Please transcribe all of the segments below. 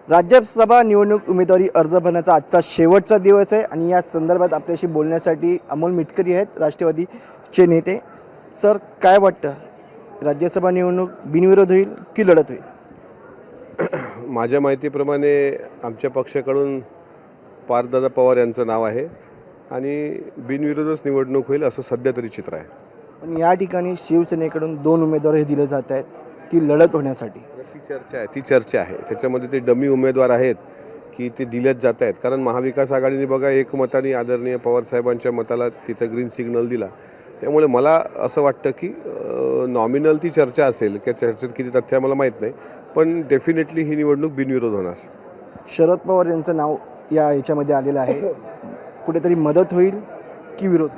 राज्यसभा निवडणूक उमेदवारी अर्ज भरण्याचा आजचा शेवटचा दिवस आहे आणि या संदर्भात आपल्याशी बोलण्यासाठी अमोल मिटकरी आहेत, राष्ट्रवादीचे नेते. सर, काय वाटतं, राज्यसभा निवडणूक बिनविरोध होईल की लढत होईल? माझ्या माहितीप्रमाणे आमच्या पक्षाकडून पार्थदादा पवार यांचं नाव आहे आणि बिनविरोधच निवडणूक होईल असं सध्या तरी चित्र आहे. पण या ठिकाणी शिवसेनेकडून 2 उमेदवार हे दिले जात आहेत की लढत होण्यासाठी. ती चर्चा आहे त्याच्यामध्ये ते डमी उमेदवार आहेत की ते दिलेच जात आहेत. कारण महाविकास आघाडीने बघा एकमताने आदरणीय पवारसाहेबांच्या मताला तिथं ग्रीन सिग्नल दिला. त्यामुळे मला असं वाटतं की नॉमिनल ती चर्चा असेल की चर्चेत किती तथ्य मला माहीत नाही, पण डेफिनेटली ही निवडणूक बिनविरोध होणार. शरद पवार यांचं नाव या याच्यामध्ये आलेलं आहे. कुठेतरी मदत होईल की विरोध?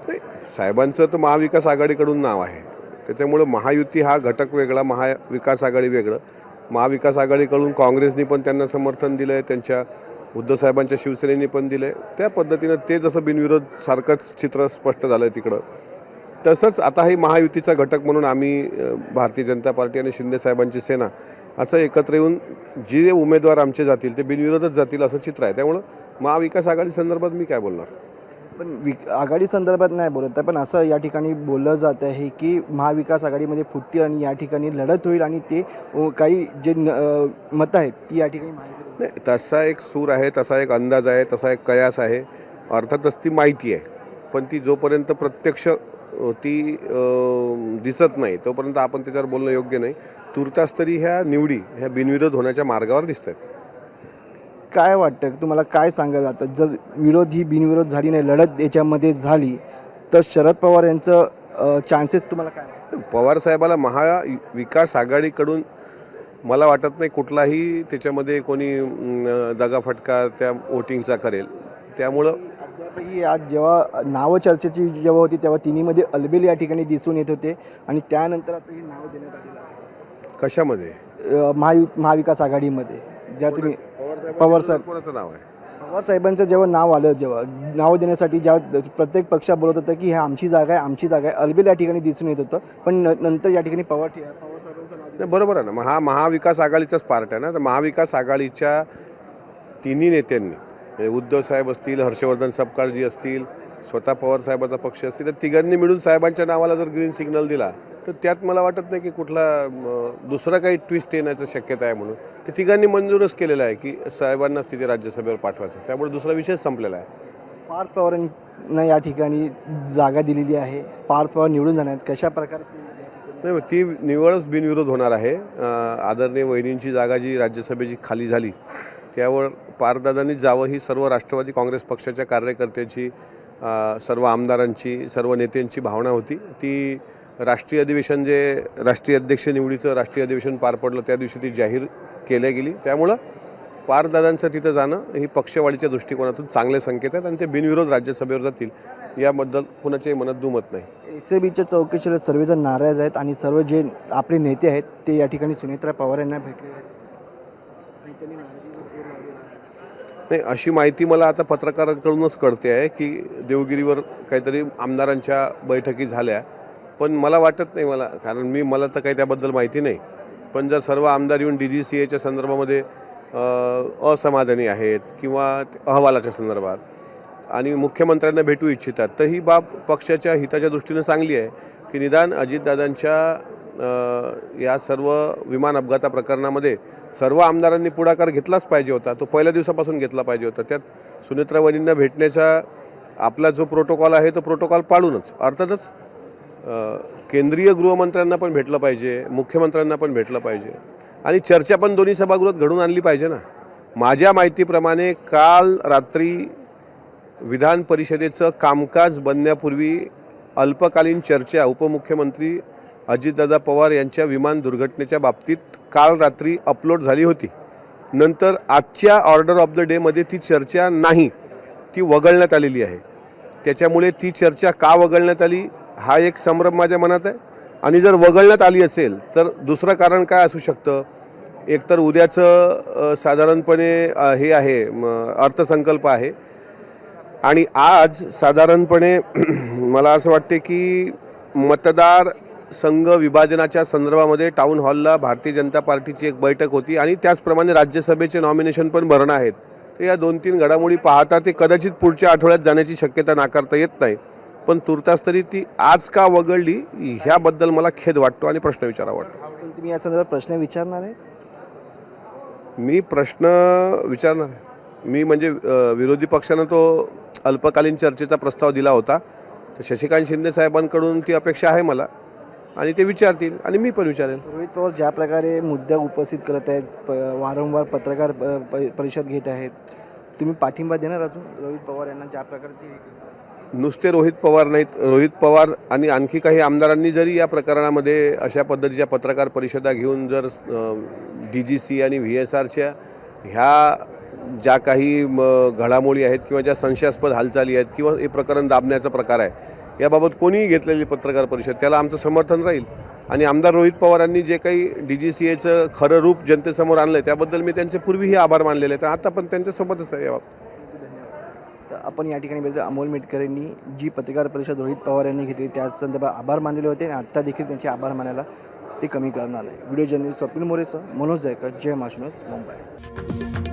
नाही, साहेबांचं तर महाविकास आघाडीकडून नाव आहे, त्याच्यामुळं महायुती हा घटक वेगळा, महाविकास आघाडी वेगळं. महाविकास आघाडीकडून काँग्रेसनी पण त्यांना समर्थन दिलं आहे, त्यांच्या उद्धव साहेबांच्या शिवसेनेने पण दिलं आहे. त्या पद्धतीनं ते जसं बिनविरोध सारखंच चित्र स्पष्ट झालं आहे तिकडं, तसंच आता ही महायुतीचा घटक म्हणून आम्ही भारतीय जनता पार्टी आणि शिंदे साहेबांची सेना असं एकत्र येऊन जे उमेदवार आमचे जातील ते बिनविरोधच जातील असं चित्र आहे. त्यामुळं महाविकास आघाडी संदर्भात मी काय बोलणार? पण आघाडी संदर्भात नाही बोलत आहे, पण असं या ठिकाणी बोललं जात आहे की महाविकास आघाडीमध्ये फुटतील आणि या ठिकाणी लढत होईल आणि ते काही जे मतं आहेत ती या ठिकाणी नाही, तसा एक सूर आहे, तसा एक अंदाज आहे, तसा एक कयास आहे, अर्थातच ती माहिती आहे. पण ती जोपर्यंत प्रत्यक्ष ती दिसत नाही तोपर्यंत आपण त्याच्यावर बोलणं योग्य नाही. तुर्तास तरी ह्या निवडी ह्या बिनविरोध होण्याच्या मार्गावर दिसत आहेत. काय वाटतं, तुम्हाला काय सांगायला जातं, जर विरोध ही बिनविरोध झाली नाही, लढत याच्यामध्ये झाली तर शरद पवार यांचं चान्सेस तुम्हाला काय? पवार साहेबाला महाविकास आघाडीकडून मला वाटत नाही कुठलाही त्याच्यामध्ये कोणी दगाफटका त्या वोटिंगचा करेल. त्यामुळं अद्यापही आज जेव्हा नावं चर्चेची जेव्हा होती तेव्हा तिन्हीमध्ये अलबेल या ठिकाणी दिसून येत होते आणि त्यानंतर आता हे नाव देण्यात आलेलं आहे. कशामध्ये? महाविकास आघाडीमध्ये ज्या तुम्ही पवारसाहेब कोणाचं नाव आहे? पवार साहेबांचं जेव्हा नाव आलं, जेव्हा नाव देण्यासाठी जेव्हा प्रत्येक पक्ष बोलत होतं की ह्या आमची जागा आहे, आमची जागा आहे, अलबेल या ठिकाणी दिसून येत होतं. पण नंतर या ठिकाणी पवार साहेबांचं नाव नाही, बरोबर आहे ना. महाविकास आघाडीचाच पार्ट आहे ना. तर महाविकास आघाडीच्या तिन्ही नेत्यांनी म्हणजे उद्धव साहेब असतील, हर्षवर्धन सपकाळजी असतील, स्वतः पवार साहेबाचा पक्ष असतील, तर तिघांनी मिळून साहेबांच्या नावाला जर ग्रीन सिग्नल दिला तर त्यात मला वाटत नाही की कुठला दुसरा काही ट्विस्ट येण्याची शक्यता आहे. म्हणून ते तिघांनी मंजूरच केलेलं आहे की साहेबांनाच तिथे राज्यसभेवर पाठवायचं. त्यामुळे दुसरा विषयच संपलेला आहे. पार्थ पवारांना या ठिकाणी जागा दिलेली आहे. पार्थ पवार निवडून जाणार आहेत. कशा प्रकारे? नाही, ती निवडच बिनविरोध होणार आहे. आदरणीय वहिनींची जागा जी राज्यसभेची खाली झाली त्यावर पार्थदादांनीच जावं ही सर्व राष्ट्रवादी काँग्रेस पक्षाच्या कार्यकर्त्यांची, सर्व आमदारांची, सर्व नेत्यांची भावना होती. ती राष्ट्रीय अधिवेशन जे राष्ट्रीय अध्यक्ष निवडीचं राष्ट्रीय अधिवेशन पार पडलं त्या दिवशी ती जाहीर केल्या गेली. त्यामुळं पार्थदादांचं तिथं जाणं ही पक्षवाढीच्या दृष्टिकोनातून चांगले संकेत आहेत आणि ते बिनविरोध राज्यसभेवर जातील याबद्दल कुणाच्याही मनात दुमत नाही. एस-ए-बीच्या चौकशीला सर्वजण नाराज आहेत आणि सर्व जे आपले नेते आहेत ते या ठिकाणी सुनेत्रा पवार यांना भेटले आहेत. नाही, अशी माहिती मला आता पत्रकारांकडूनच कळते आहे की देवगिरीवर काहीतरी आमदारांच्या बैठकी झाल्या, पण मला वाटत नाही, कारण मला तर काही त्याबद्दल माहिती नाही. पण जर सर्व आमदार येऊन DGCAच्या संदर्भामध्ये असमाधानी आहेत किंवा अहवालाच्या संदर्भात आणि मुख्यमंत्र्यांना भेटू इच्छितात तर ही बाब पक्षाच्या हिताच्या दृष्टीनं चांगली आहे की निदान अजितदादांच्या या सर्व विमान अपघाता प्रकरणामध्ये सर्व आमदारांनी पुढाकार घेतलाच पाहिजे होता. तो पहिल्या दिवसापासून घेतला पाहिजे होता. त्यात सुनेत्रा वहिनींना भेटण्याचा आपला जो प्रोटोकॉल आहे तो प्रोटोकॉल पाळूनच, अर्थातच केंद्रीय गृहमंत्र्यांना पण भेटलं पाहिजे, मुख्यमंत्र्यांना पण भेटलं पाहिजे आणि चर्चा पण दोन्ही सभागृहात घडून आणली पाहिजे ना. माझ्या माहितीप्रमाणे काल रात्री विधान परिषदेचं कामकाज बनण्यापूर्वी अल्पकालीन चर्चा उपमुख्यमंत्री अजितदादा पवार यांच्या विमान दुर्घटनेच्या बाबतीत काल रात्री अपलोड झाली होती. नंतर आजच्या ऑर्डर ऑफ द डेमध्ये ती चर्चा नाही, ती वगळण्यात आलेली आहे. त्याच्यामुळे ती चर्चा का वगळण्यात आली हा एक संभ्रम माझ्या मनात आहे. आणि जर वगळण्यात आली असेल तर दुसरं कारण काय असू शकतं? एकतर उद्याचं साधारणपणे हे आहे अर्थसंकल्प आहे आणि आज साधारणपणे मला असं वाटते की मतदार संघ विभाजनाच्या संदर्भामध्ये टाऊन हॉलला भारतीय जनता पार्टीची एक बैठक होती आणि त्याचप्रमाणे राज्यसभेचे नॉमिनेशन पण भरणं आहेत. तर या 2-3 घडामोडी पाहता ते कदाचित पुढच्या आठवड्यात जाण्याची शक्यता नाकारता येत नाही. पण तुर्तास तरी ती आज का वगळली ह्याबद्दल मला खेद वाटतो आणि प्रश्न विचारावा वाटतो. पण तुम्ही या संदर्भात प्रश्न विचारणार आहे? मी प्रश्न विचारणार आहे. मी म्हणजे विरोधी पक्षानं तो अल्पकालीन चर्चेचा प्रस्ताव दिला होता. तर शशिकांत शिंदे साहेबांकडून ती अपेक्षा आहे मला आणि ते विचारतील आणि मी पण विचारेल. रोहित पवार ज्या प्रकारे मुद्दा उपस्थित करत आहेत, वारंवार पत्रकार परिषद घेत आहेत, तुम्ही पाठिंबा देणार अजून रोहित पवार यांना ज्या प्रकारे ते? नुसते रोहित पवार नाहीत, रोहित पवार आणि आणखी काही आमदारांनी जरी या प्रकरणामध्ये अशा पद्धतीच्या पत्रकार परिषदा घेऊन जर DGC आणि VSRच्या ह्या ज्या काही घडामोडी आहेत किंवा ज्या संशयास्पद हालचाली आहेत किंवा हे प्रकरण दाबण्याचा प्रकार आहे, याबाबत कोणीही घेतलेली पत्रकार परिषद त्याला आमचं समर्थन राहील. आणि आमदार रोहित पवारांनी जे काही DGCAचं खरं रूप जनतेसमोर आणलं त्याबद्दल मी त्यांचे पूर्वीही आभार मानलेले आहेत. आता पण त्यांच्यासोबतच आहे याबाबत. तर आपण या ठिकाणी बघितलं अमोल मिटकर यांनी जी पत्रकार परिषद रोहित पवार यांनी घेतली त्या संदर्भात आभार मानलेले होते आणि आत्ता देखील त्यांचे आभार मानायला ते कमी करणार नाही. व्हिडिओ जर्नलिस्ट स्वप्नील मोरेसह मनोज जयकर, जय महाराष्ट्र, मुंबई.